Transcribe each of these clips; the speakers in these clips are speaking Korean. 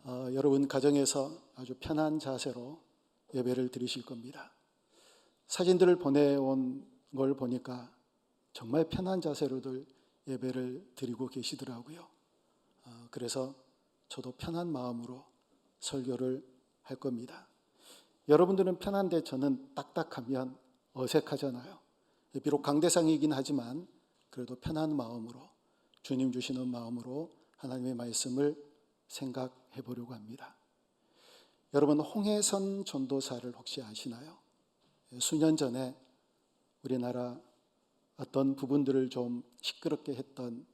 여러분 가정에서 아주 편한 자세로 예배를 드리실 겁니다. 사진들을 보내온 걸 보니까 정말 편한 자세로들 예배를 드리고 계시더라고요. 그래서 저도 편한 마음으로 설교를 할 겁니다. 여러분들은 편한데 저는 딱딱하면 어색하잖아요. 비록 강대상이긴 하지만 그래도 편한 마음으로, 주님 주시는 마음으로 하나님의 말씀을 생각해 보려고 합니다. 여러분, 홍해선 전도사를 혹시 아시나요? 수년 전에 우리나라 어떤 부분들을 좀 시끄럽게 했던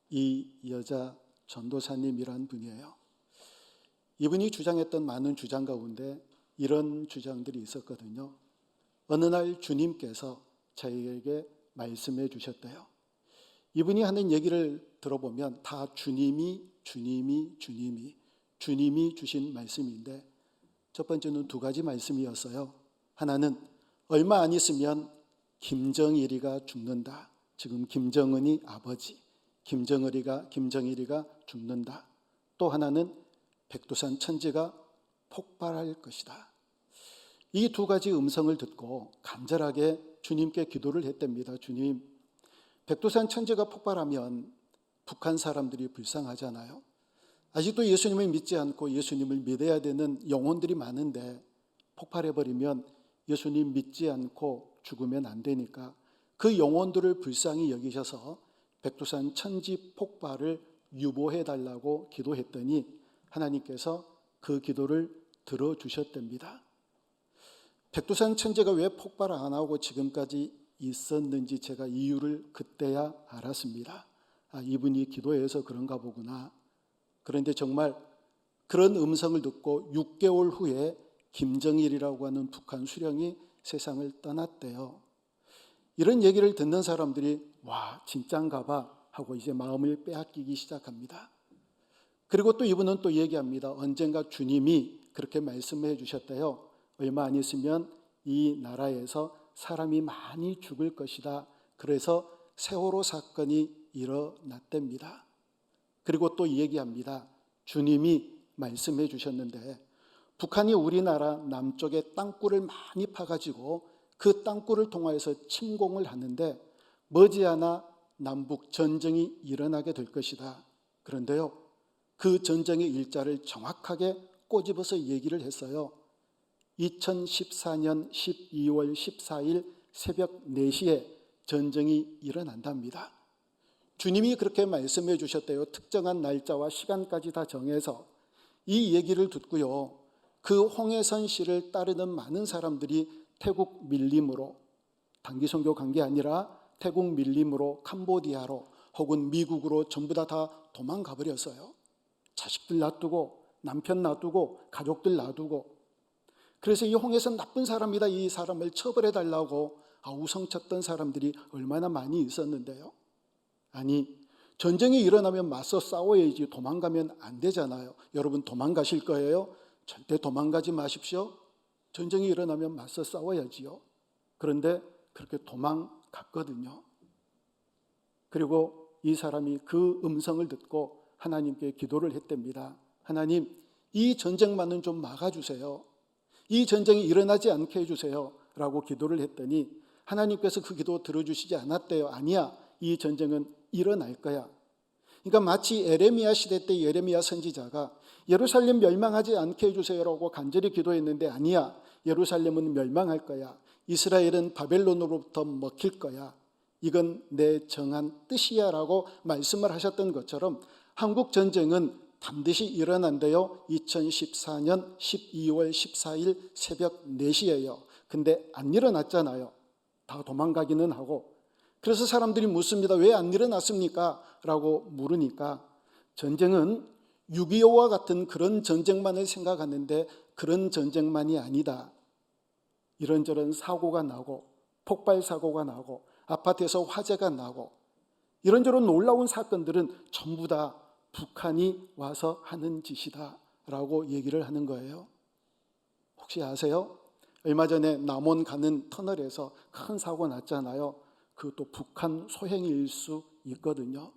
이 여자 전도사님이란 분이에요. 이분이 주장했던 많은 주장 가운데 이런 주장들이 있었거든요. 어느 날 주님께서 저희에게 말씀해 주셨대요. 이분이 하는 얘기를 들어보면 다 주님이 주신 말씀인데, 첫 번째는 두 가지 말씀이었어요. 하나는 얼마 안 있으면 김정일이가 죽는다. 지금 김정은이 아버지, 김정일이가 죽는다. 또 하나는 백두산 천지가 폭발할 것이다. 이 두 가지 음성을 듣고 간절하게 주님께 기도를 했답니다. 주님, 백두산 천지가 폭발하면 북한 사람들이 불쌍하잖아요. 아직도 예수님을 믿지 않고 예수님을 믿어야 되는 영혼들이 많은데 폭발해버리면 예수님 믿지 않고 죽으면 안 되니까 그 영혼들을 불쌍히 여기셔서 백두산 천지 폭발을 유보해달라고 기도했더니 하나님께서 그 기도를 들어주셨답니다. 백두산 천지가 왜 폭발 안 하고 지금까지 있었는지 제가 이유를 그때야 알았습니다. 이분이 기도해서 그런가 보구나. 그런데 정말 그런 음성을 듣고 6개월 후에 김정일이라고 하는 북한 수령이 세상을 떠났대요. 이런 얘기를 듣는 사람들이 와, 진짠가 봐 하고 이제 마음을 빼앗기기 시작합니다. 그리고 또 이분은 또 얘기합니다. 언젠가 주님이 그렇게 말씀해 주셨대요. 얼마 안 있으면 이 나라에서 사람이 많이 죽을 것이다. 그래서 세월호 사건이 일어났답니다. 그리고 또 얘기합니다. 주님이 말씀해 주셨는데 북한이 우리나라 남쪽에 땅굴을 많이 파가지고 그 땅굴을 통하여서 침공을 하는데 머지않아 남북 전쟁이 일어나게 될 것이다. 그런데요, 그 전쟁의 일자를 정확하게 꼬집어서 얘기를 했어요. 2014년 12월 14일 새벽 4시에 전쟁이 일어난답니다. 주님이 그렇게 말씀해 주셨대요. 특정한 날짜와 시간까지 다 정해서. 이 얘기를 듣고요, 그 홍해선 씨를 따르는 많은 사람들이 태국 밀림으로, 단기 선교 간 게 아니라 태국 밀림으로 캄보디아로 혹은 미국으로 전부 다 도망가 버렸어요. 자식들 놔두고, 남편 놔두고, 가족들 놔두고. 그래서 이 홍해선 나쁜 사람이다, 이 사람을 처벌해 달라고 우성쳤던 사람들이 얼마나 많이 있었는데요. 아니, 전쟁이 일어나면 맞서 싸워야지 도망가면 안 되잖아요. 여러분 도망가실 거예요? 절대 도망가지 마십시오. 전쟁이 일어나면 맞서 싸워야지요. 그런데 그렇게 도망갔거든요. 그리고 이 사람이 그 음성을 듣고 하나님께 기도를 했답니다. 하나님, 이 전쟁만은 좀 막아주세요. 이 전쟁이 일어나지 않게 해주세요 라고 기도를 했더니 하나님께서 그 기도 들어주시지 않았대요. 아니야, 이 전쟁은 일어날 거야. 그러니까 마치 에레미야 시대 때 예레미야 선지자가 예루살렘 멸망하지 않게 해주세요라고 간절히 기도했는데 아니야, 예루살렘은 멸망할 거야. 이스라엘은 바벨론으로부터 먹힐 거야. 이건 내 정한 뜻이야 라고 말씀을 하셨던 것처럼 한국 전쟁은 반드시 일어난대요. 2014년 12월 14일 새벽 4시예요. 근데 안 일어났잖아요. 다 도망가기는 하고. 그래서 사람들이 묻습니다. 왜 안 일어났습니까? 라고 물으니까 전쟁은 6.25와 같은 그런 전쟁만을 생각하는데 그런 전쟁만이 아니다. 이런저런 사고가 나고 폭발 사고가 나고 아파트에서 화재가 나고 이런저런 놀라운 사건들은 전부 다 북한이 와서 하는 짓이다 라고 얘기를 하는 거예요. 혹시 아세요? 얼마 전에 남원 가는 터널에서 큰 사고 났잖아요. 그것도 북한 소행일 수 있거든요.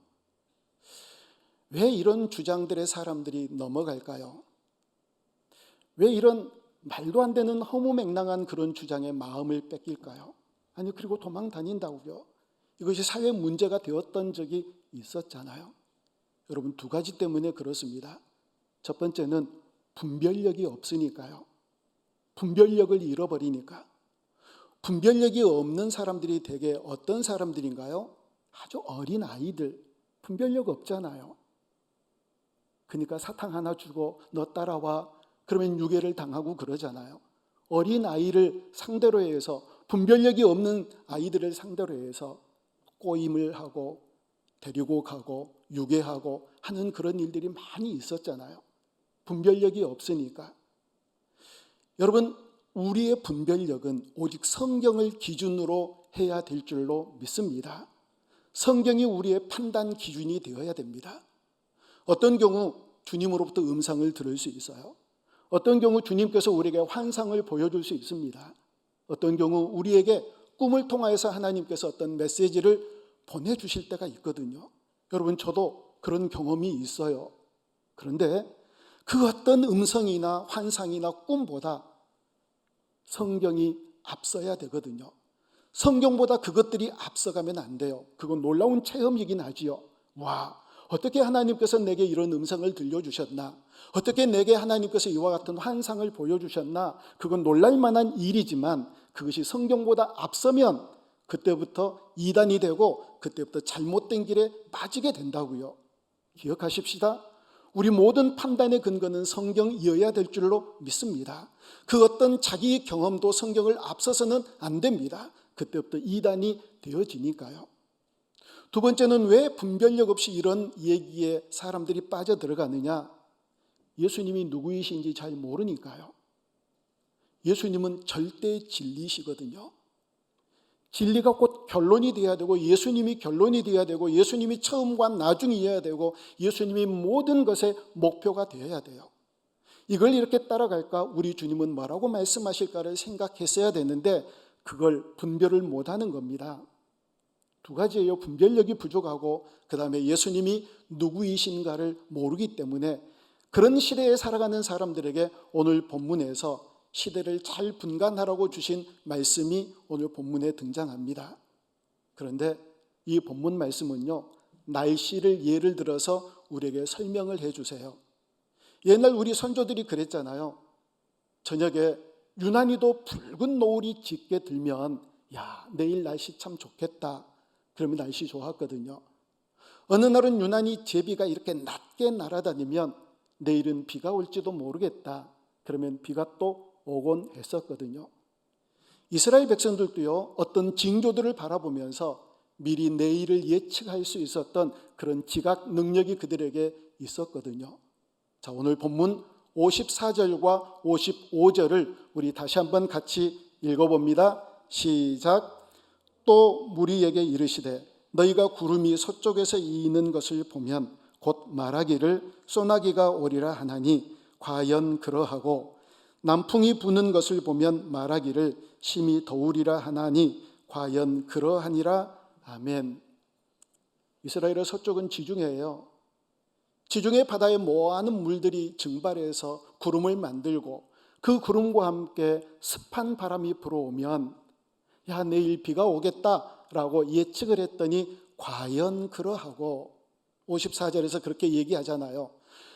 왜 이런 주장들의 사람들이 넘어갈까요? 왜 이런 말도 안 되는 허무맹랑한 그런 주장에 마음을 뺏길까요? 아니, 그리고 도망 다닌다고요. 이것이 사회 문제가 되었던 적이 있었잖아요. 여러분, 두 가지 때문에 그렇습니다. 첫 번째는 분별력이 없으니까요. 분별력을 잃어버리니까. 분별력이 없는 사람들이 대개 어떤 사람들인가요? 아주 어린 아이들, 분별력 없잖아요. 그러니까 사탕 하나 주고 너 따라와, 그러면 유괴를 당하고 그러잖아요. 어린 아이를 상대로 해서, 분별력이 없는 아이들을 상대로 해서 꼬임을 하고 데리고 가고 유괴하고 하는 그런 일들이 많이 있었잖아요. 분별력이 없으니까. 여러분, 우리의 분별력은 오직 성경을 기준으로 해야 될 줄로 믿습니다. 성경이 우리의 판단 기준이 되어야 됩니다. 어떤 경우 주님으로부터 음성을 들을 수 있어요. 어떤 경우 주님께서 우리에게 환상을 보여줄 수 있습니다. 어떤 경우 우리에게 꿈을 통하여서 하나님께서 어떤 메시지를 보내주실 때가 있거든요. 여러분, 저도 그런 경험이 있어요. 그런데 그 어떤 음성이나 환상이나 꿈보다 성경이 앞서야 되거든요. 성경보다 그것들이 앞서가면 안 돼요. 그건 놀라운 체험이긴 하지요. 와, 어떻게 하나님께서 내게 이런 음성을 들려주셨나? 어떻게 내게 하나님께서 이와 같은 환상을 보여주셨나? 그건 놀랄만한 일이지만 그것이 성경보다 앞서면 그때부터 이단이 되고 그때부터 잘못된 길에 빠지게 된다고요. 기억하십시다. 우리 모든 판단의 근거는 성경이어야 될 줄로 믿습니다. 그 어떤 자기 경험도 성경을 앞서서는 안 됩니다. 그때부터 이단이 되어지니까요. 두 번째는 왜 분별력 없이 이런 얘기에 사람들이 빠져들어가느냐? 예수님이 누구이신지 잘 모르니까요. 예수님은 절대 진리시거든요. 진리가 곧 결론이 되어야 되고, 예수님이 결론이 되어야 되고, 예수님이 처음과 나중이어야 되고, 예수님이 모든 것의 목표가 되어야 돼요. 이걸 이렇게 따라갈까? 우리 주님은 뭐라고 말씀하실까를 생각했어야 되는데 그걸 분별을 못하는 겁니다. 두 가지예요. 분별력이 부족하고 그 다음에 예수님이 누구이신가를 모르기 때문에 그런 시대에 살아가는 사람들에게 오늘 본문에서 시대를 잘 분간하라고 주신 말씀이 오늘 본문에 등장합니다. 그런데 이 본문 말씀은요, 날씨를 예를 들어서 우리에게 설명을 해주세요. 옛날 우리 선조들이 그랬잖아요. 저녁에 유난히도 붉은 노을이 짙게 들면 야, 내일 날씨 참 좋겠다. 그러면 날씨 좋았거든요. 어느 날은 유난히 제비가 이렇게 낮게 날아다니면 내일은 비가 올지도 모르겠다. 그러면 비가 또 오곤 했었거든요. 이스라엘 백성들도요, 어떤 징조들을 바라보면서 미리 내일을 예측할 수 있었던 그런 지각 능력이 그들에게 있었거든요. 자, 오늘 본문 54절과 55절을 우리 다시 한번 같이 읽어봅니다. 시작. 또 무리에게 이르시되 너희가 구름이 서쪽에서 이는 것을 보면 곧 말하기를 소나기가 오리라 하나니 과연 그러하고 남풍이 부는 것을 보면 말하기를 심히 더우리라 하나니 과연 그러하니라. 아멘. 이스라엘의 서쪽은 지중해예요. 지중해 바다에 많은 물들이 증발해서 구름을 만들고 그 구름과 함께 습한 바람이 불어오면 야, 내일 비가 오겠다라고 예측을 했더니 과연 그러하고 54절에서 그렇게 얘기하잖아요.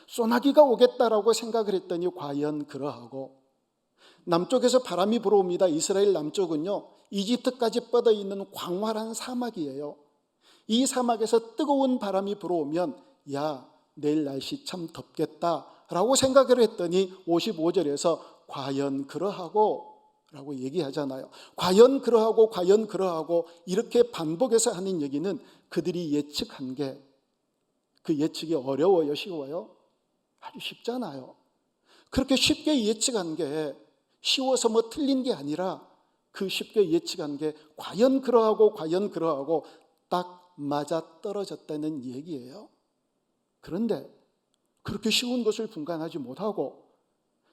소나기가 오겠다라고 생각을 했더니 과연 그러하고 남쪽에서 바람이 불어옵니다. 이스라엘 남쪽은요, 이집트까지 뻗어 있는 광활한 사막이에요. 이 사막에서 뜨거운 바람이 불어오면 야, 내일 날씨 참 덥겠다라고 생각을 했더니 55절에서 과연 그러하고 라고 얘기하잖아요. 과연 그러하고 과연 그러하고 이렇게 반복해서 하는 얘기는 그들이 예측한 게 그 예측이 어려워요, 쉬워요? 아주 쉽잖아요. 그렇게 쉽게 예측한 게 쉬워서 뭐 틀린 게 아니라 그 쉽게 예측한 게 과연 그러하고 과연 그러하고 딱 맞아 떨어졌다는 얘기예요. 그런데 그렇게 쉬운 것을 분간하지 못하고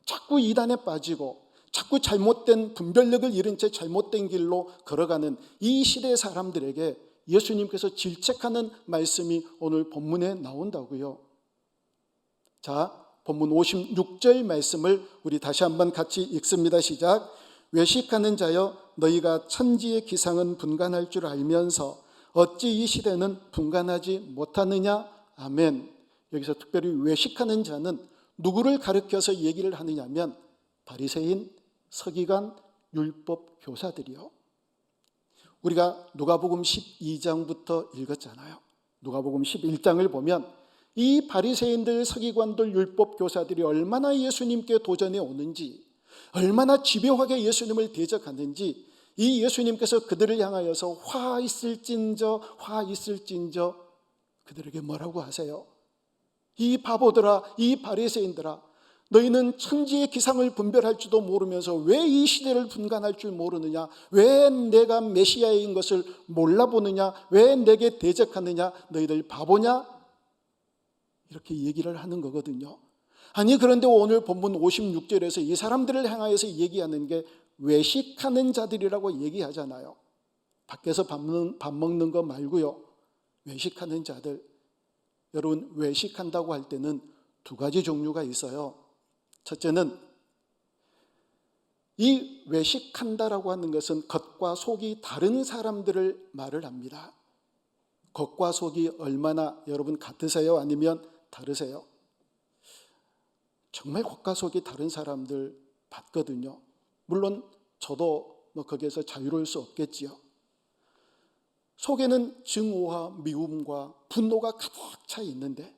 자꾸 이단에 빠지고 자꾸 잘못된 분별력을 잃은 채 잘못된 길로 걸어가는 이 시대의 사람들에게 예수님께서 질책하는 말씀이 오늘 본문에 나온다고요. 자, 본문 56절 말씀을 우리 다시 한번 같이 읽습니다. 시작. 외식하는 자여 너희가 천지의 기상은 분간할 줄 알면서 어찌 이 시대는 분간하지 못하느냐. 아멘. 여기서 특별히 외식하는 자는 누구를 가리켜서 얘기를 하느냐면 바리새인, 서기관, 율법 교사들이요. 우리가 누가복음 12장부터 읽었잖아요. 누가복음 11장을 보면 이 바리새인들, 서기관들, 율법 교사들이 얼마나 예수님께 도전해 오는지, 얼마나 집요하게 예수님을 대적하는지, 이 예수님께서 그들을 향하여서 화 있을진저 그들에게 뭐라고 하세요? 이 바보들아, 이 바리새인들아, 너희는 천지의 기상을 분별할 줄도 모르면서 왜 이 시대를 분간할 줄 모르느냐? 왜 내가 메시아인 것을 몰라보느냐? 왜 내게 대적하느냐? 너희들 바보냐? 이렇게 얘기를 하는 거거든요. 아니, 그런데 오늘 본문 56절에서 이 사람들을 향하여서 얘기하는 게 외식하는 자들이라고 얘기하잖아요. 밖에서 밥 먹는 거 말고요. 외식하는 자들. 여러분, 외식한다고 할 때는 두 가지 종류가 있어요. 첫째는 이 외식한다라고 하는 것은 겉과 속이 다른 사람들을 말을 합니다. 겉과 속이 얼마나 여러분 같으세요? 아니면 다르세요? 정말 겉과 속이 다른 사람들 봤거든요. 물론 저도 거기에서 자유로울 수 없겠지요. 속에는 증오와 미움과 분노가 가득 차 있는데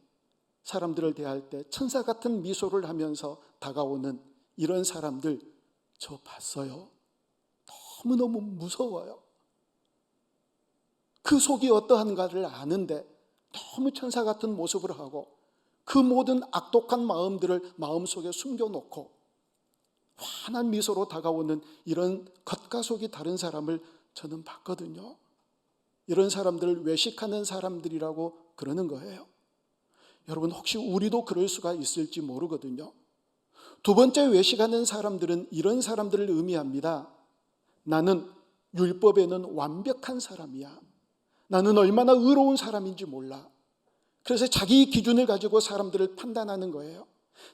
사람들을 대할 때 천사 같은 미소를 하면서 다가오는 이런 사람들 저 봤어요. 너무너무 무서워요. 그 속이 어떠한가를 아는데 너무 천사 같은 모습을 하고 그 모든 악독한 마음들을 마음속에 숨겨놓고 환한 미소로 다가오는 이런 겉과 속이 다른 사람을 저는 봤거든요. 이런 사람들을 외식하는 사람들이라고 그러는 거예요. 여러분, 혹시 우리도 그럴 수가 있을지 모르거든요. 두 번째 외식하는 사람들은 이런 사람들을 의미합니다. 나는 율법에는 완벽한 사람이야. 나는 얼마나 의로운 사람인지 몰라. 그래서 자기 기준을 가지고 사람들을 판단하는 거예요.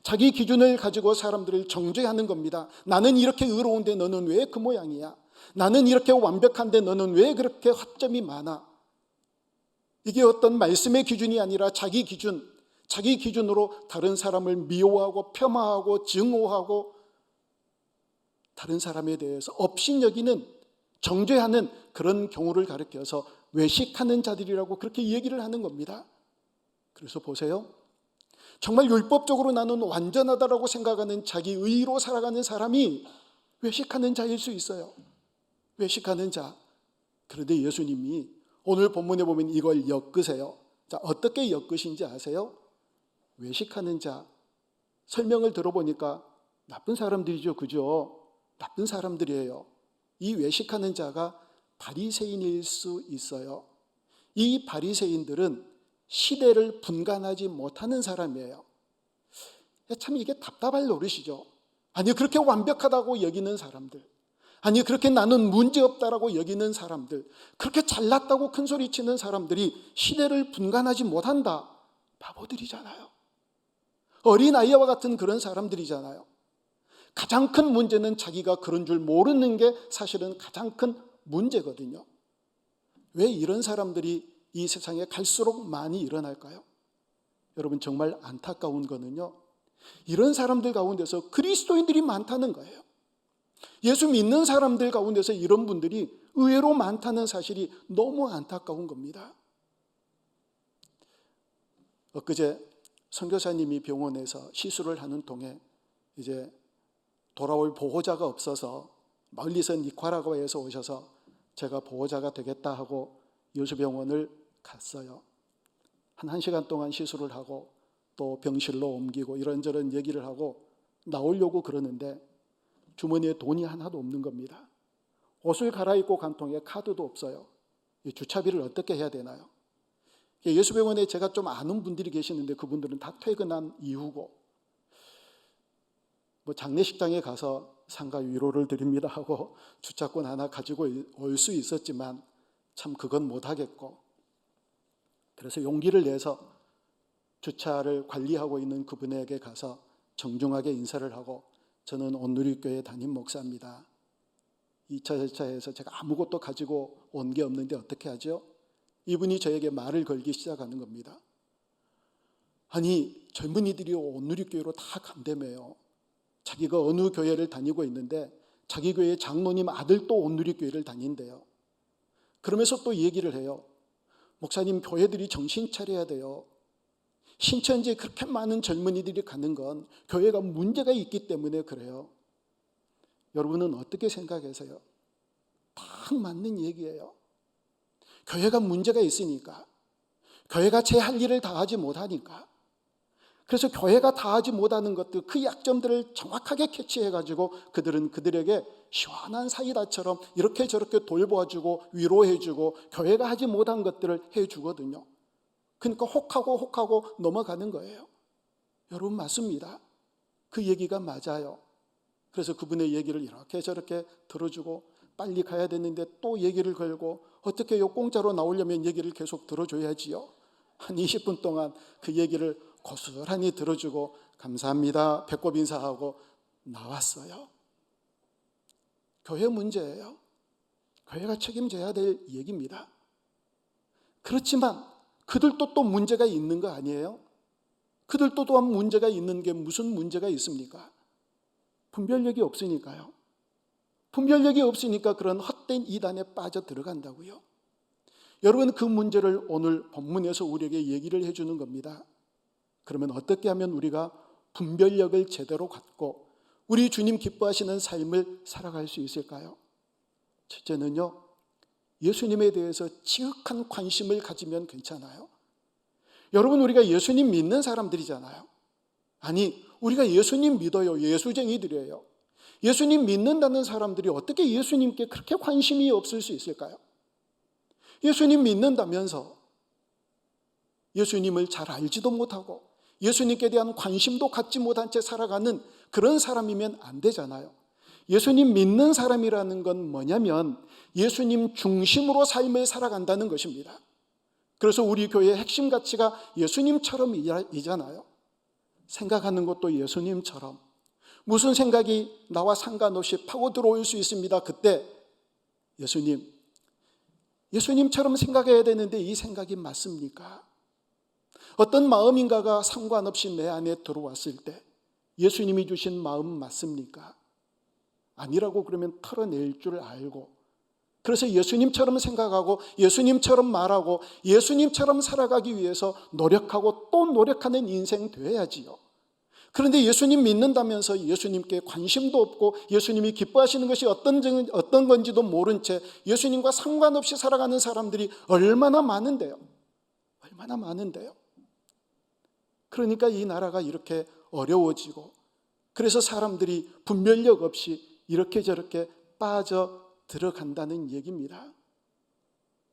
자기 기준을 가지고 사람들을 정죄하는 겁니다. 나는 이렇게 의로운데 너는 왜 그 모양이야? 나는 이렇게 완벽한데 너는 왜 그렇게 허점이 많아? 이게 어떤 말씀의 기준이 아니라 자기 기준으로 다른 사람을 미워하고 폄하하고 증오하고 다른 사람에 대해서 업신여기는, 정죄하는 그런 경우를 가리켜서 외식하는 자들이라고 그렇게 얘기를 하는 겁니다. 그래서 보세요. 정말 율법적으로 나는 완전하다라고 생각하는 자기 의로 살아가는 사람이 외식하는 자일 수 있어요. 외식하는 자. 그런데 예수님이 오늘 본문에 보면 이걸 엮으세요. 자, 어떻게 엮으신지 아세요? 외식하는 자. 설명을 들어보니까 나쁜 사람들이죠. 그죠? 나쁜 사람들이에요. 이 외식하는 자가 바리새인일 수 있어요. 이 바리새인들은 시대를 분간하지 못하는 사람이에요. 참 이게 답답할 노릇이죠. 아니, 그렇게 완벽하다고 여기는 사람들, 아니 그렇게 나는 문제없다라고 여기는 사람들, 그렇게 잘났다고 큰소리치는 사람들이 시대를 분간하지 못한다. 바보들이잖아요. 어린아이와 같은 그런 사람들이잖아요. 가장 큰 문제는 자기가 그런 줄 모르는 게 사실은 가장 큰 문제거든요. 왜 이런 사람들이 이 세상에 갈수록 많이 일어날까요? 여러분, 정말 안타까운 거는요, 이런 사람들 가운데서 그리스도인들이 많다는 거예요. 예수 믿는 사람들 가운데서 이런 분들이 의외로 많다는 사실이 너무 안타까운 겁니다. 엊그제 선교사님이 병원에서 시술을 하는 동에 이제 돌아올 보호자가 없어서 멀리서 니카라과에서 오셔서 제가 보호자가 되겠다 하고 여수병원을 갔어요. 한 1시간 동안 시술을 하고 또 병실로 옮기고 이런저런 얘기를 하고 나오려고 그러는데 주머니에 돈이 하나도 없는 겁니다. 옷을 갈아입고 간 통에 카드도 없어요. 주차비를 어떻게 해야 되나요? 예수병원에 제가 좀 아는 분들이 계시는데 그분들은 다 퇴근한 이후고, 장례식장에 가서 상가 위로를 드립니다 하고 주차권 하나 가지고 올 수 있었지만 참 그건 못하겠고, 그래서 용기를 내서 주차를 관리하고 있는 그분에게 가서 정중하게 인사를 하고, 저는 온누리교회 담임 목사입니다. 2차 절차에서 제가 아무것도 가지고 온 게 없는데 어떻게 하죠? 이분이 저에게 말을 걸기 시작하는 겁니다. 아니, 젊은이들이 온누리교회로 다 간다며요. 자기가 어느 교회를 다니고 있는데 자기 교회 장로님 아들도 온누리교회를 다닌대요. 그러면서 또 얘기를 해요. 목사님, 교회들이 정신 차려야 돼요. 신천지에 그렇게 많은 젊은이들이 가는 건 교회가 문제가 있기 때문에 그래요. 여러분은 어떻게 생각하세요? 딱 맞는 얘기예요. 교회가 문제가 있으니까, 교회가 제 할 일을 다 하지 못하니까, 그래서 교회가 다 하지 못하는 것들, 그 약점들을 정확하게 캐치해가지고 그들은 그들에게 시원한 사이다처럼 이렇게 저렇게 돌보아주고 위로해주고 교회가 하지 못한 것들을 해주거든요. 그러니까 혹하고 넘어가는 거예요. 여러분, 맞습니다. 그 얘기가 맞아요. 그래서 그분의 얘기를 이렇게 저렇게 들어주고, 빨리 가야 되는데 또 얘기를 걸고, 어떻게 요 공짜로 나오려면 얘기를 계속 들어줘야지요. 한 20분 동안 그 얘기를 고스란히 들어주고 감사합니다, 배꼽 인사하고 나왔어요. 교회 문제예요. 교회가 책임져야 될 얘기입니다. 그렇지만 그들도 또 문제가 있는 거 아니에요? 그들도 또한 문제가 있는 게 무슨 문제가 있습니까? 분별력이 없으니까요. 분별력이 없으니까 그런 헛된 이단에 빠져 들어간다고요. 여러분, 그 문제를 오늘 본문에서 우리에게 얘기를 해주는 겁니다. 그러면 어떻게 하면 우리가 분별력을 제대로 갖고 우리 주님 기뻐하시는 삶을 살아갈 수 있을까요? 첫째는요, 예수님에 대해서 지극한 관심을 가지면 괜찮아요. 여러분, 우리가 예수님 믿는 사람들이잖아요. 아니, 우리가 예수님 믿어요. 예수쟁이들이에요. 예수님 믿는다는 사람들이 어떻게 예수님께 그렇게 관심이 없을 수 있을까요? 예수님 믿는다면서 예수님을 잘 알지도 못하고 예수님께 대한 관심도 갖지 못한 채 살아가는 그런 사람이면 안 되잖아요. 예수님 믿는 사람이라는 건 뭐냐면 예수님 중심으로 삶을 살아간다는 것입니다. 그래서 우리 교회의 핵심 가치가 예수님처럼이잖아요. 생각하는 것도 예수님처럼, 무슨 생각이 나와 상관없이 파고 들어올 수 있습니다. 그때 예수님처럼 생각해야 되는데 이 생각이 맞습니까? 어떤 마음인가가 상관없이 내 안에 들어왔을 때 예수님이 주신 마음 맞습니까? 아니라고 그러면 털어낼 줄 알고, 그래서 예수님처럼 생각하고 예수님처럼 말하고 예수님처럼 살아가기 위해서 노력하고 또 노력하는 인생 되어야지요. 그런데 예수님 믿는다면서 예수님께 관심도 없고 예수님이 기뻐하시는 것이 어떤 건지도 모른 채 예수님과 상관없이 살아가는 사람들이 얼마나 많은데요. 얼마나 많은데요. 그러니까 이 나라가 이렇게 어려워지고, 그래서 사람들이 분별력 없이 이렇게 저렇게 빠져 들어간다는 얘기입니다.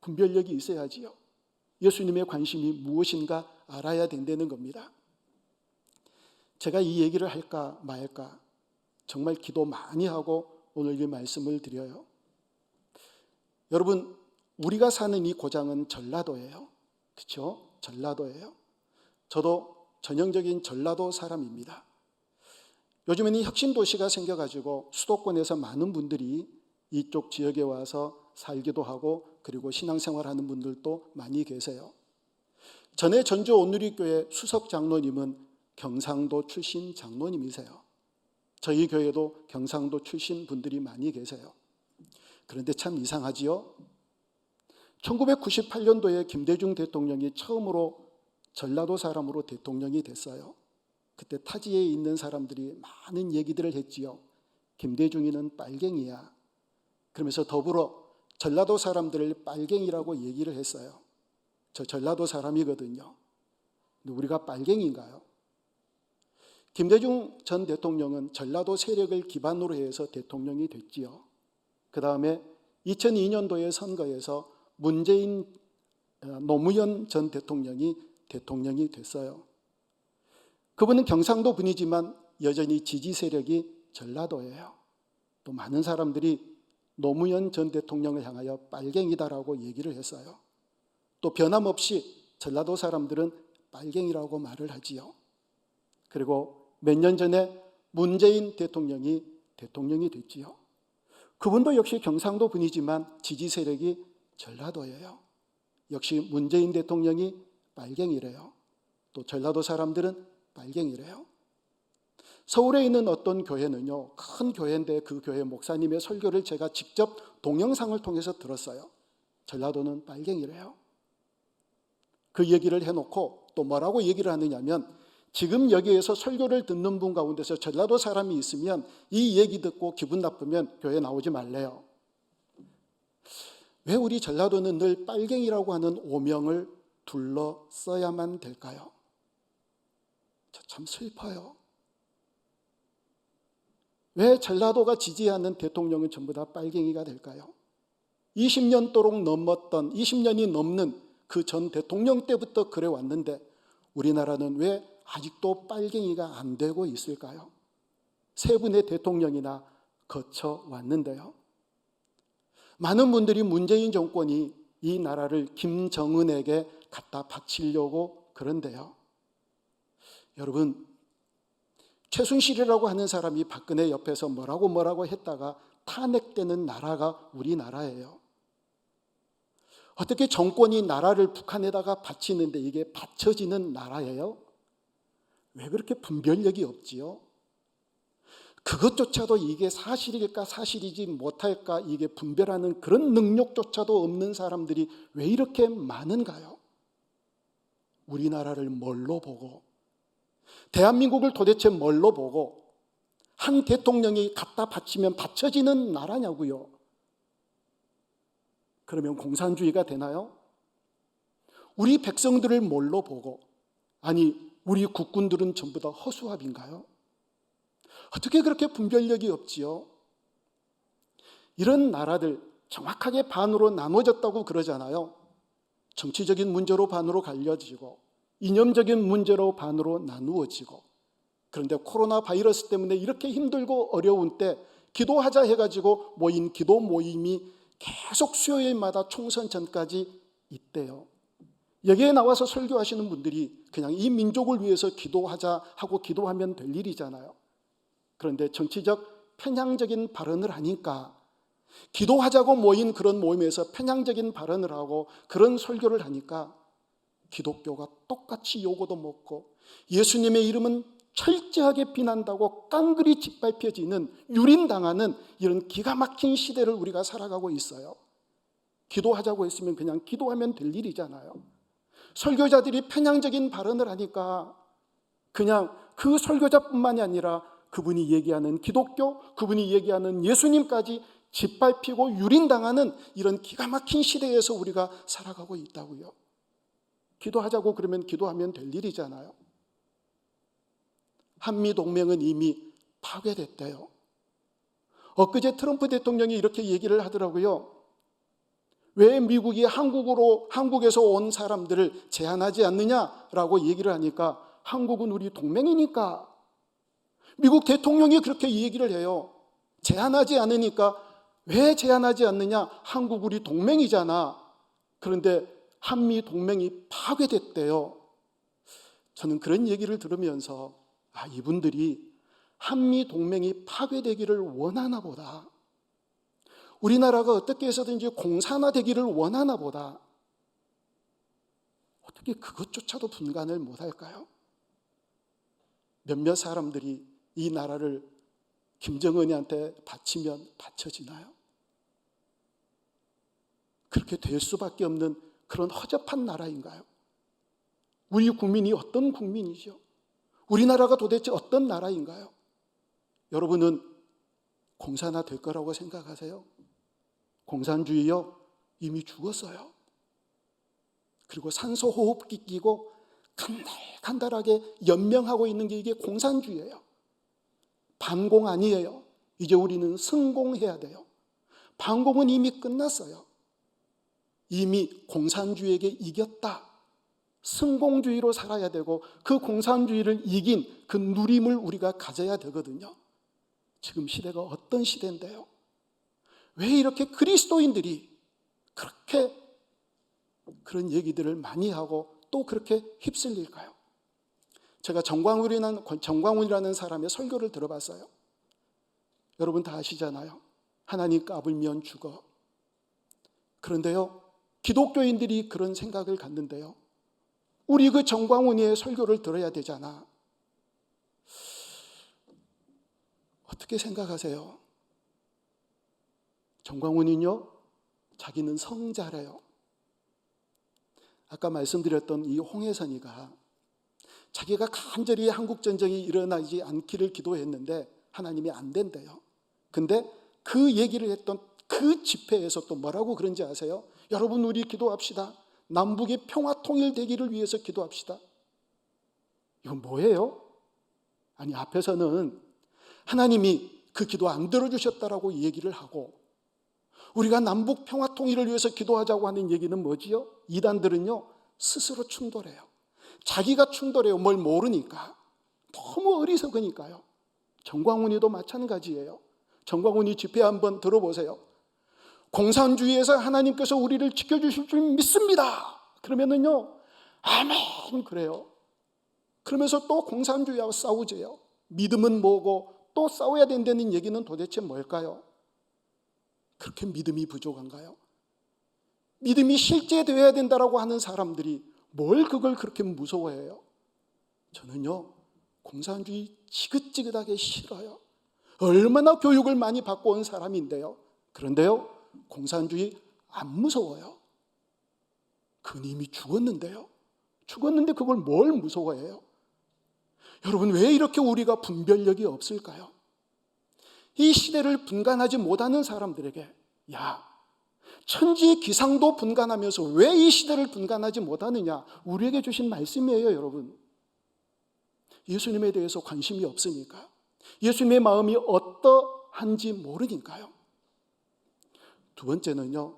분별력이 있어야지요. 예수님의 관심이 무엇인가 알아야 된다는 겁니다. 제가 이 얘기를 할까 말까 정말 기도 많이 하고 오늘 이 말씀을 드려요. 여러분, 우리가 사는 이 고장은 전라도예요. 그렇죠? 전라도예요. 저도 전형적인 전라도 사람입니다. 요즘에는 혁신도시가 생겨가지고 수도권에서 많은 분들이 이쪽 지역에 와서 살기도 하고 그리고 신앙생활하는 분들도 많이 계세요. 전에 전주 온누리교회 수석 장로님은 경상도 출신 장로님이세요. 저희 교회도 경상도 출신 분들이 많이 계세요. 그런데 참 이상하지요? 1998년도에 김대중 대통령이 처음으로 전라도 사람으로 대통령이 됐어요. 그때 타지에 있는 사람들이 많은 얘기들을 했지요. 김대중이는 빨갱이야. 그러면서 더불어 전라도 사람들을 빨갱이라고 얘기를 했어요. 저 전라도 사람이거든요. 근데 우리가 빨갱이인가요? 김대중 전 대통령은 전라도 세력을 기반으로 해서 대통령이 됐지요. 그 다음에 2002년도의 선거에서 노무현 전 대통령이 됐어요. 그분은 경상도 분이지만 여전히 지지 세력이 전라도예요. 또 많은 사람들이 노무현 전 대통령을 향하여 빨갱이다라고 얘기를 했어요. 또 변함없이 전라도 사람들은 빨갱이라고 말을 하지요. 그리고 몇 년 전에 문재인 대통령이 됐지요. 그분도 역시 경상도 분이지만 지지 세력이 전라도예요. 역시 문재인 대통령이 빨갱이래요. 또 전라도 사람들은 빨갱이래요. 서울에 있는 어떤 교회는요, 큰 교회인데 그 교회 목사님의 설교를 제가 직접 동영상을 통해서 들었어요. 전라도는 빨갱이래요. 그 얘기를 해놓고 또 뭐라고 얘기를 하느냐면, 지금 여기에서 설교를 듣는 분 가운데서 전라도 사람이 있으면 이 얘기 듣고 기분 나쁘면 교회 나오지 말래요. 왜 우리 전라도는 늘 빨갱이라고 하는 오명을 둘러써야만 될까요? 저 참 슬퍼요. 왜 전라도가 지지하는 대통령은 전부 다 빨갱이가 될까요? 20년이 넘는 그 전 대통령 때부터 그래 왔는데 우리나라는 왜 아직도 빨갱이가 안 되고 있을까요? 세 분의 대통령이나 거쳐왔는데요. 많은 분들이 문재인 정권이 이 나라를 김정은에게 갖다 바치려고 그런데요. 여러분, 최순실이라고 하는 사람이 박근혜 옆에서 뭐라고 했다가 탄핵되는 나라가 우리나라예요. 어떻게 정권이 나라를 북한에다가 바치는데 이게 바쳐지는 나라예요? 왜 그렇게 분별력이 없지요? 그것조차도 이게 사실일까 사실이지 못할까 이게 분별하는 그런 능력조차도 없는 사람들이 왜 이렇게 많은가요? 우리나라를 뭘로 보고, 대한민국을 도대체 뭘로 보고 한 대통령이 갖다 바치면 바쳐지는 나라냐고요. 그러면 공산주의가 되나요? 우리 백성들을 뭘로 보고, 아니 우리 국군들은 전부 다 허수아비인가요? 어떻게 그렇게 분별력이 없지요? 이런 나라들 정확하게 반으로 나눠졌다고 그러잖아요. 정치적인 문제로 반으로 갈려지고 이념적인 문제로 반으로 나누어지고, 그런데 코로나 바이러스 때문에 이렇게 힘들고 어려운 때 기도하자 해가지고 모인 기도 모임이 계속 수요일마다 총선 전까지 있대요. 여기에 나와서 설교하시는 분들이 그냥 이 민족을 위해서 기도하자 하고 기도하면 될 일이잖아요. 그런데 정치적 편향적인 발언을 하니까, 기도하자고 모인 그런 모임에서 편향적인 발언을 하고 그런 설교를 하니까 기독교가 똑같이 요거도 먹고 예수님의 이름은 철저하게 비난다고 깡그리 짓밟혀지는, 유린당하는 이런 기가 막힌 시대를 우리가 살아가고 있어요. 기도하자고 했으면 그냥 기도하면 될 일이잖아요. 설교자들이 편향적인 발언을 하니까 그냥 그 설교자뿐만이 아니라 그분이 얘기하는 기독교, 그분이 얘기하는 예수님까지 짓밟히고 유린당하는 이런 기가 막힌 시대에서 우리가 살아가고 있다고요. 기도하자고 그러면 기도하면 될 일이잖아요. 한미동맹은 이미 파괴됐대요. 엊그제 트럼프 대통령이 이렇게 얘기를 하더라고요. 왜 미국이 한국에서 온 사람들을 제한하지 않느냐라고 얘기를 하니까, 한국은 우리 동맹이니까. 미국 대통령이 그렇게 얘기를 해요. 제한하지 않으니까. 왜 제한하지 않느냐? 한국 우리 동맹이잖아. 그런데 한미 동맹이 파괴됐대요. 저는 그런 얘기를 들으면서 이분들이 한미 동맹이 파괴되기를 원하나 보다. 우리나라가 어떻게 해서든지 공산화되기를 원하나 보다. 어떻게 그것조차도 분간을 못할까요? 몇몇 사람들이 이 나라를 김정은이한테 바치면 바쳐지나요? 그렇게 될 수밖에 없는 그런 허접한 나라인가요? 우리 국민이 어떤 국민이죠? 우리나라가 도대체 어떤 나라인가요? 여러분은 공산화 될 거라고 생각하세요? 공산주의요? 이미 죽었어요. 그리고 산소호흡기 끼고 간달간달하게 연명하고 있는 게 이게 공산주의예요. 반공 아니에요. 이제 우리는 승공해야 돼요. 반공은 이미 끝났어요. 이미 공산주의에게 이겼다. 승공주의로 살아야 되고 그 공산주의를 이긴 그 누림을 우리가 가져야 되거든요. 지금 시대가 어떤 시대인데요? 왜 이렇게 그리스도인들이 그렇게 그런 얘기들을 많이 하고 또 또 그렇게 휩쓸릴까요? 제가 정광훈이라는 사람의 설교를 들어봤어요. 여러분 다 아시잖아요. 하나님 까불면 죽어. 그런데요, 기독교인들이 그런 생각을 갖는데요, 우리 그 정광훈이의 설교를 들어야 되잖아. 어떻게 생각하세요? 정광훈이요, 자기는 성자래요. 아까 말씀드렸던 이 홍해선이가 자기가 간절히 한국전쟁이 일어나지 않기를 기도했는데 하나님이 안 된대요. 근데 그 얘기를 했던 그 집회에서 또 뭐라고 그런지 아세요? 여러분, 우리 기도합시다. 남북이 평화 통일되기를 위해서 기도합시다. 이건 뭐예요? 아니, 앞에서는 하나님이 그 기도 안 들어주셨다라고 얘기를 하고, 우리가 남북 평화 통일을 위해서 기도하자고 하는 얘기는 뭐지요? 이단들은요, 스스로 충돌해요. 자기가 충돌해요. 뭘 모르니까. 너무 어리석으니까요. 정광훈이도 마찬가지예요. 정광훈이 집회 한번 들어보세요. 공산주의에서 하나님께서 우리를 지켜주실 줄 믿습니다. 그러면은요, 아멘 그래요. 그러면서 또 공산주의하고 싸우재요. 믿음은 뭐고 또 싸워야 된다는 얘기는 도대체 뭘까요? 그렇게 믿음이 부족한가요? 믿음이 실제되어야 된다라고 하는 사람들이 뭘 그걸 그렇게 무서워해요? 저는요, 공산주의 지긋지긋하게 싫어요. 얼마나 교육을 많이 받고 온 사람인데요. 그런데요, 공산주의 안 무서워요. 그는 이미 죽었는데요. 죽었는데 그걸 뭘 무서워해요? 여러분, 왜 이렇게 우리가 분별력이 없을까요? 이 시대를 분간하지 못하는 사람들에게, 야, 천지의 기상도 분간하면서 왜 이 시대를 분간하지 못하느냐, 우리에게 주신 말씀이에요. 여러분, 예수님에 대해서 관심이 없으니까, 예수님의 마음이 어떠한지 모르니까요. 두 번째는요,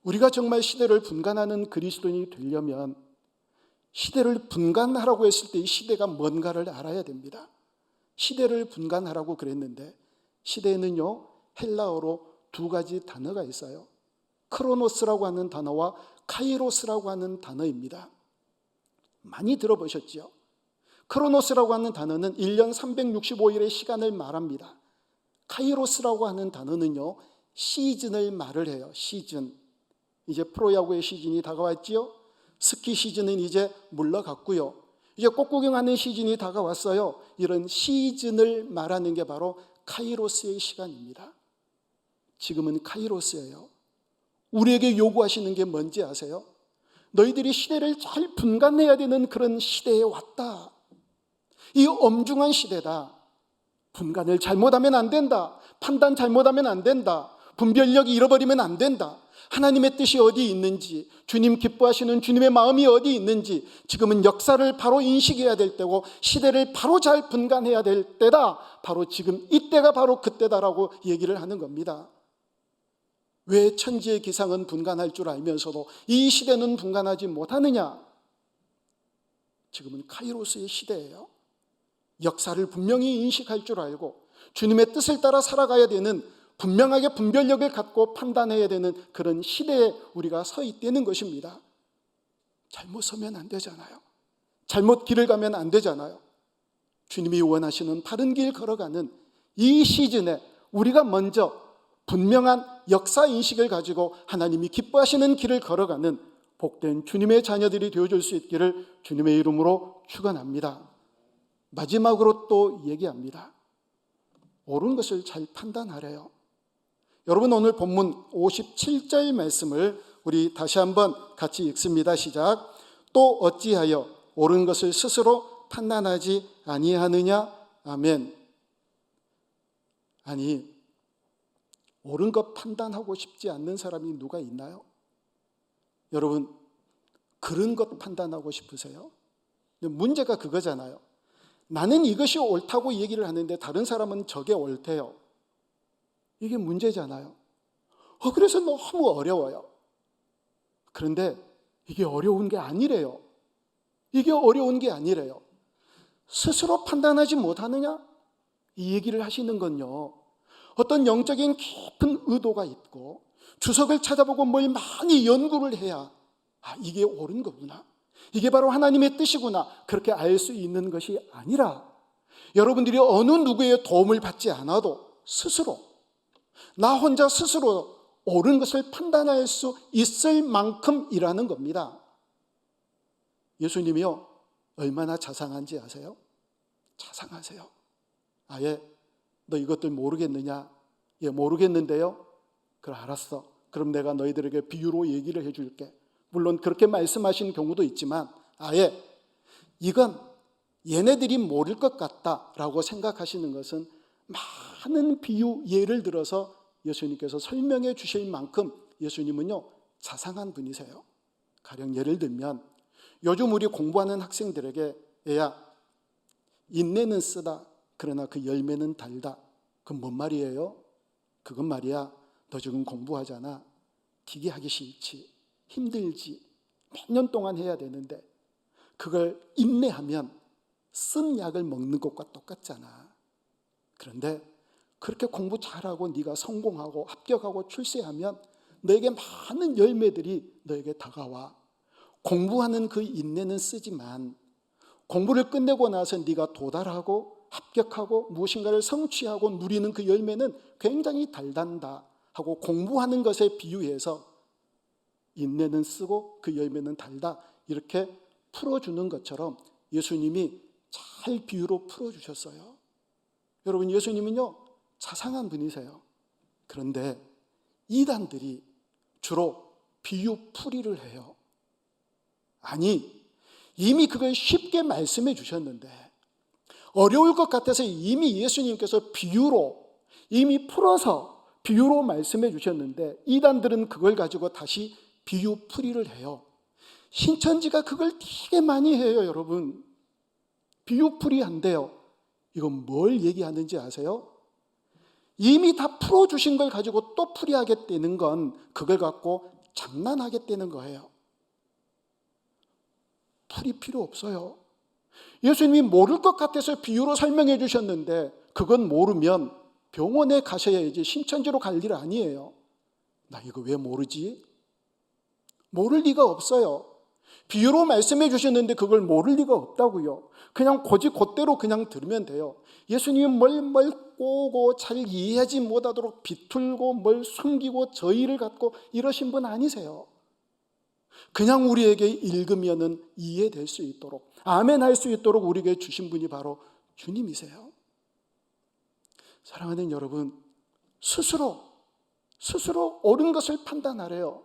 우리가 정말 시대를 분간하는 그리스도인이 되려면 시대를 분간하라고 했을 때 이 시대가 뭔가를 알아야 됩니다. 시대를 분간하라고 그랬는데 시대에는요, 헬라어로 두 가지 단어가 있어요. 크로노스라고 하는 단어와 카이로스라고 하는 단어입니다. 많이 들어보셨죠? 크로노스라고 하는 단어는 1년 365일의 시간을 말합니다. 카이로스라고 하는 단어는요, 시즌을 말을 해요. 시즌. 이제 프로야구의 시즌이 다가왔지요. 스키 시즌은 이제 물러갔고요. 이제 꽃구경하는 시즌이 다가왔어요. 이런 시즌을 말하는 게 바로 카이로스의 시간입니다. 지금은 카이로스예요. 우리에게 요구하시는 게 뭔지 아세요? 너희들이 시대를 잘 분간해야 되는 그런 시대에 왔다. 이 엄중한 시대다. 분간을 잘못하면 안 된다. 판단 잘못하면 안 된다. 분별력이 잃어버리면 안 된다. 하나님의 뜻이 어디 있는지, 주님 기뻐하시는 주님의 마음이 어디 있는지, 지금은 역사를 바로 인식해야 될 때고 시대를 바로 잘 분간해야 될 때다. 바로 지금 이때가 바로 그때다라고 얘기를 하는 겁니다. 왜 천지의 기상은 분간할 줄 알면서도 이 시대는 분간하지 못하느냐? 지금은 카이로스의 시대예요. 역사를 분명히 인식할 줄 알고 주님의 뜻을 따라 살아가야 되는, 분명하게 분별력을 갖고 판단해야 되는 그런 시대에 우리가 서 있다는 것입니다. 잘못 서면 안 되잖아요. 잘못 길을 가면 안 되잖아요. 주님이 원하시는 바른 길 걸어가는 이 시즌에 우리가 먼저 분명한 역사 인식을 가지고 하나님이 기뻐하시는 길을 걸어가는 복된 주님의 자녀들이 되어줄 수 있기를 주님의 이름으로 축원합니다. 마지막으로 또 얘기합니다. 옳은 것을 잘 판단하래요. 여러분, 오늘 본문 57절 말씀을 우리 다시 한번 같이 읽습니다. 시작. 또 어찌하여 옳은 것을 스스로 판단하지 아니하느냐? 아멘. 아니, 옳은 것 판단하고 싶지 않는 사람이 누가 있나요? 여러분, 그런 것 판단하고 싶으세요? 문제가 그거잖아요. 나는 이것이 옳다고 얘기를 하는데 다른 사람은 저게 옳대요. 이게 문제잖아요. 그래서 너무 어려워요. 그런데 이게 어려운 게 아니래요. 이게 어려운 게 아니래요. 스스로 판단하지 못하느냐? 이 얘기를 하시는 건요, 어떤 영적인 깊은 의도가 있고 주석을 찾아보고 뭘 많이 연구를 해야 이게 옳은 거구나, 이게 바로 하나님의 뜻이구나, 그렇게 알 수 있는 것이 아니라 여러분들이 어느 누구의 도움을 받지 않아도 스스로, 나 혼자 스스로 옳은 것을 판단할 수 있을 만큼이라는 겁니다. 예수님이요, 얼마나 자상한지 아세요? 자상하세요. 아예 너 이것들 모르겠느냐? 예, 모르겠는데요. 그래, 알았어. 그럼 내가 너희들에게 비유로 얘기를 해줄게. 물론 그렇게 말씀하신 경우도 있지만 아예 이건 얘네들이 모를 것 같다라고 생각하시는 것은 많은 비유, 예를 들어서 예수님께서 설명해 주실 만큼 예수님은요, 자상한 분이세요. 가령 예를 들면 요즘 우리 공부하는 학생들에게 얘야, 인내는 쓰다 그러나 그 열매는 달다. 그건 뭔 말이에요? 그건 말이야, 너 지금 공부하잖아. 되게 하기 싫지, 힘들지, 몇 년 동안 해야 되는데 그걸 인내하면 쓴 약을 먹는 것과 똑같잖아. 그런데 그렇게 공부 잘하고 네가 성공하고 합격하고 출세하면 너에게 많은 열매들이 너에게 다가와. 공부하는 그 인내는 쓰지만 공부를 끝내고 나서 네가 도달하고 합격하고 무엇인가를 성취하고 누리는 그 열매는 굉장히 달단다 하고 공부하는 것에 비유해서 인내는 쓰고 그 열매는 달다, 이렇게 풀어주는 것처럼 예수님이 잘 비유로 풀어주셨어요. 여러분, 예수님은요, 자상한 분이세요. 그런데 이단들이 주로 비유풀이를 해요. 아니, 이미 그걸 쉽게 말씀해 주셨는데 어려울 것 같아서 이미 예수님께서 비유로 이미 풀어서 비유로 말씀해 주셨는데 이단들은 그걸 가지고 다시 비유풀이를 해요. 신천지가 그걸 되게 많이 해요. 여러분, 비유풀이 한대요. 이건 뭘 얘기하는지 아세요? 이미 다 풀어주신 걸 가지고 또 풀이하겠다는 건 그걸 갖고 장난하겠다는 거예요. 풀이 필요 없어요. 예수님이 모를 것 같아서 비유로 설명해 주셨는데 그건 모르면 병원에 가셔야지 신천지로 갈 일 아니에요. 나 이거 왜 모르지? 모를 리가 없어요. 비유로 말씀해 주셨는데 그걸 모를 리가 없다고요. 그냥 곧대로 그냥 들으면 돼요. 예수님이 뭘 꼬고 잘 이해하지 못하도록 비틀고 뭘 숨기고 저의를 갖고 이러신 분 아니세요. 그냥 우리에게 읽으면은 이해될 수 있도록, 아멘 할 수 있도록 우리에게 주신 분이 바로 주님이세요. 사랑하는 여러분, 스스로 옳은 것을 판단하래요.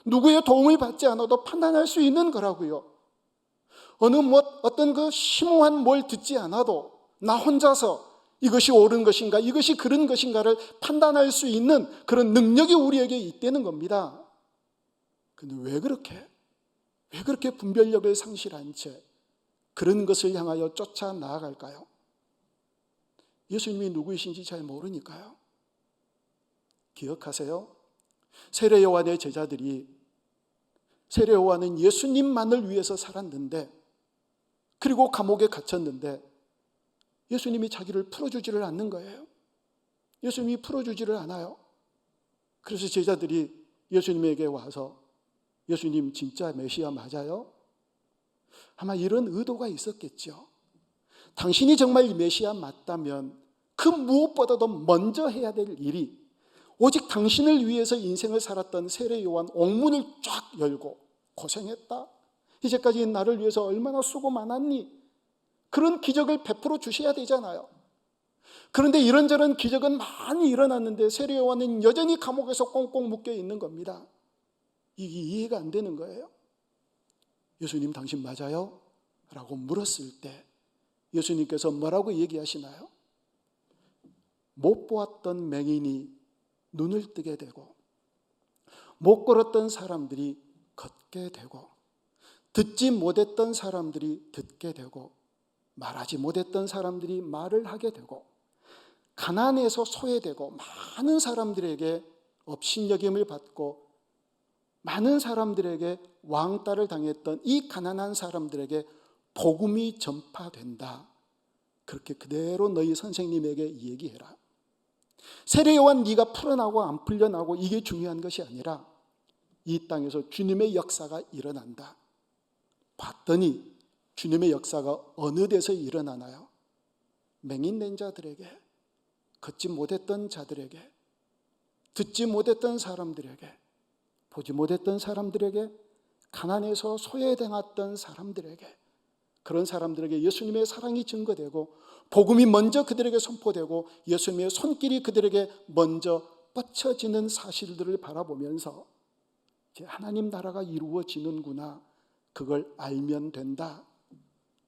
누구의 도움을 받지 않아도 판단할 수 있는 거라고요. 어떤 그 심오한 뭘 듣지 않아도 나 혼자서 이것이 옳은 것인가, 이것이 그른 것인가를 판단할 수 있는 그런 능력이 우리에게 있다는 겁니다. 근데 왜 그렇게 분별력을 상실한 채 그런 것을 향하여 쫓아 나아갈까요? 예수님이 누구이신지 잘 모르니까요. 기억하세요? 세례 요한의 제자들이, 세례 요한은 예수님만을 위해서 살았는데, 그리고 감옥에 갇혔는데 예수님이 자기를 풀어주지를 않는 거예요. 예수님이 풀어주지를 않아요. 그래서 제자들이 예수님에게 와서 예수님 진짜 메시아 맞아요? 아마 이런 의도가 있었겠죠. 당신이 정말 메시아 맞다면 그 무엇보다도 먼저 해야 될 일이 오직 당신을 위해서 인생을 살았던 세례 요한 옥문을 쫙 열고 고생했다, 이제까지 나를 위해서 얼마나 수고 많았니, 그런 기적을 베풀어 주셔야 되잖아요. 그런데 이런저런 기적은 많이 일어났는데 세례 요한은 여전히 감옥에서 꽁꽁 묶여 있는 겁니다. 이게 이해가 안 되는 거예요. 예수님 당신 맞아요? 라고 물었을 때 예수님께서 뭐라고 얘기하시나요? 못 보았던 맹인이 눈을 뜨게 되고, 못 걸었던 사람들이 걷게 되고, 듣지 못했던 사람들이 듣게 되고, 말하지 못했던 사람들이 말을 하게 되고, 가난해서 소외되고 많은 사람들에게 업신여김을 받고 많은 사람들에게 왕따를 당했던 이 가난한 사람들에게 복음이 전파된다. 그렇게 그대로 너희 선생님에게 얘기해라. 세례 요한 네가 풀어나고 안 풀려나고 이게 중요한 것이 아니라 이 땅에서 주님의 역사가 일어난다. 봤더니 주님의 역사가 어느 데서 일어나나요? 맹인된 자들에게, 걷지 못했던 자들에게, 듣지 못했던 사람들에게, 보지 못했던 사람들에게, 가난에서 소외당했던 사람들에게, 그런 사람들에게 예수님의 사랑이 증거되고 복음이 먼저 그들에게 선포되고 예수님의 손길이 그들에게 먼저 뻗쳐지는 사실들을 바라보면서 이제 하나님 나라가 이루어지는구나, 그걸 알면 된다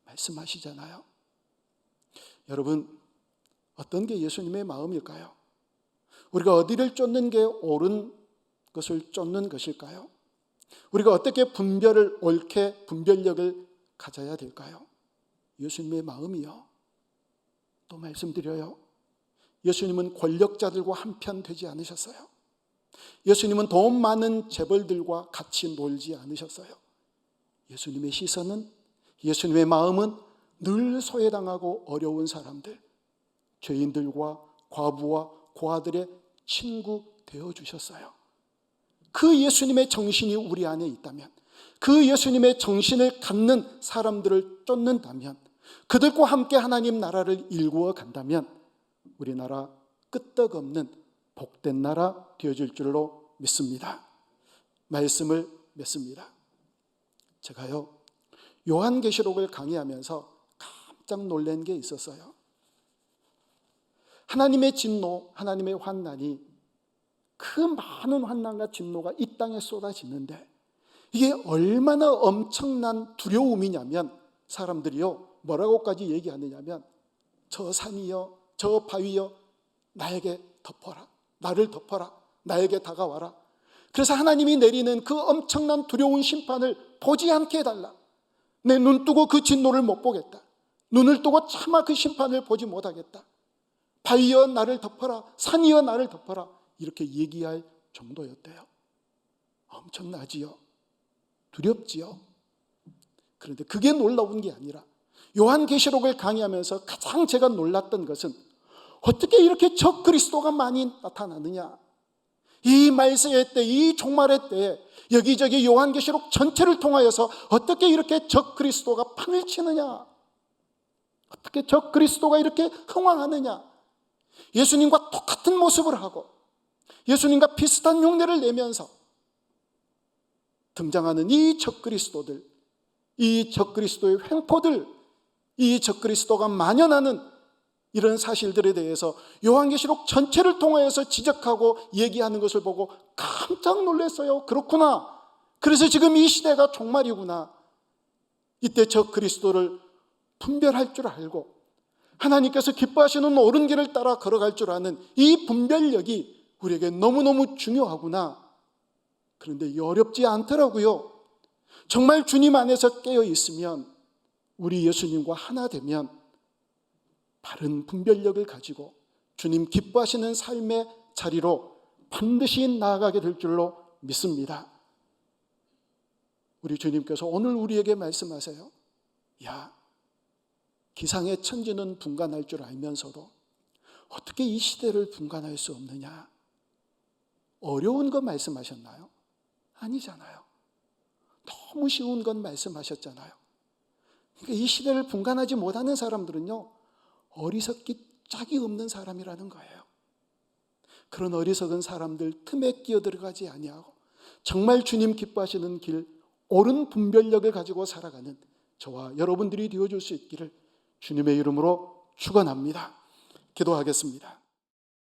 말씀하시잖아요. 여러분, 어떤 게 예수님의 마음일까요? 우리가 어디를 쫓는 게 옳은 것을 쫓는 것일까요? 우리가 어떻게 옳게 분별력을 가져야 될까요? 예수님의 마음이요. 또 말씀드려요. 예수님은 권력자들과 한편 되지 않으셨어요. 예수님은 돈 많은 재벌들과 같이 놀지 않으셨어요. 예수님의 시선은, 예수님의 마음은 늘 소외당하고 어려운 사람들, 죄인들과 과부와 고아들의 친구 되어주셨어요. 그 예수님의 정신이 우리 안에 있다면, 그 예수님의 정신을 갖는 사람들을 쫓는다면, 그들과 함께 하나님 나라를 일구어 간다면 우리나라 끄떡없는 복된 나라 되어질 줄로 믿습니다. 말씀을 맺습니다. 제가요, 요한계시록을 강의하면서 깜짝 놀란 게 있었어요. 하나님의 진노, 하나님의 환난이, 그 많은 환난과 진노가 이 땅에 쏟아지는데 이게 얼마나 엄청난 두려움이냐면, 사람들이요 뭐라고까지 얘기하느냐면, 저 산이여, 저 바위여, 나에게 덮어라, 나를 덮어라, 나에게 다가와라. 그래서 하나님이 내리는 그 엄청난 두려운 심판을 보지 않게 해달라. 내 눈 뜨고 그 진노를 못 보겠다. 눈을 뜨고 차마 그 심판을 보지 못하겠다. 바위여 나를 덮어라, 산이여 나를 덮어라, 이렇게 얘기할 정도였대요. 엄청나지요? 두렵지요? 그런데 그게 놀라운 게 아니라, 요한계시록을 강의하면서 가장 제가 놀랐던 것은 어떻게 이렇게 적그리스도가 많이 나타나느냐. 이 말세의 때, 이 종말의 때에 여기저기 요한계시록 전체를 통하여서 어떻게 이렇게 적그리스도가 판을 치느냐, 어떻게 적그리스도가 이렇게 흥왕하느냐. 예수님과 똑같은 모습을 하고 예수님과 비슷한 흉내를 내면서 등장하는 이 적그리스도들, 이 적그리스도의 횡포들, 이 적그리스도가 만연하는 이런 사실들에 대해서 요한계시록 전체를 통하여서 지적하고 얘기하는 것을 보고 깜짝 놀랐어요. 그렇구나. 그래서 지금 이 시대가 종말이구나. 이때 적그리스도를 분별할 줄 알고 하나님께서 기뻐하시는 옳은 길을 따라 걸어갈 줄 아는 이 분별력이 우리에게 너무너무 중요하구나. 그런데 어렵지 않더라고요. 정말 주님 안에서 깨어 있으면, 우리 예수님과 하나 되면 바른 분별력을 가지고 주님 기뻐하시는 삶의 자리로 반드시 나아가게 될 줄로 믿습니다. 우리 주님께서 오늘 우리에게 말씀하세요. 야, 기상의 천지는 분간할 줄 알면서도 어떻게 이 시대를 분간할 수 없느냐. 어려운 것 말씀하셨나요? 아니잖아요. 너무 쉬운 건 말씀하셨잖아요. 그러니까 이 시대를 분간하지 못하는 사람들은요, 어리석기 짝이 없는 사람이라는 거예요. 그런 어리석은 사람들 틈에 끼어들어가지 아니하고 정말 주님 기뻐하시는 길, 옳은 분별력을 가지고 살아가는 저와 여러분들이 되어줄 수 있기를 주님의 이름으로 축원합니다. 기도하겠습니다.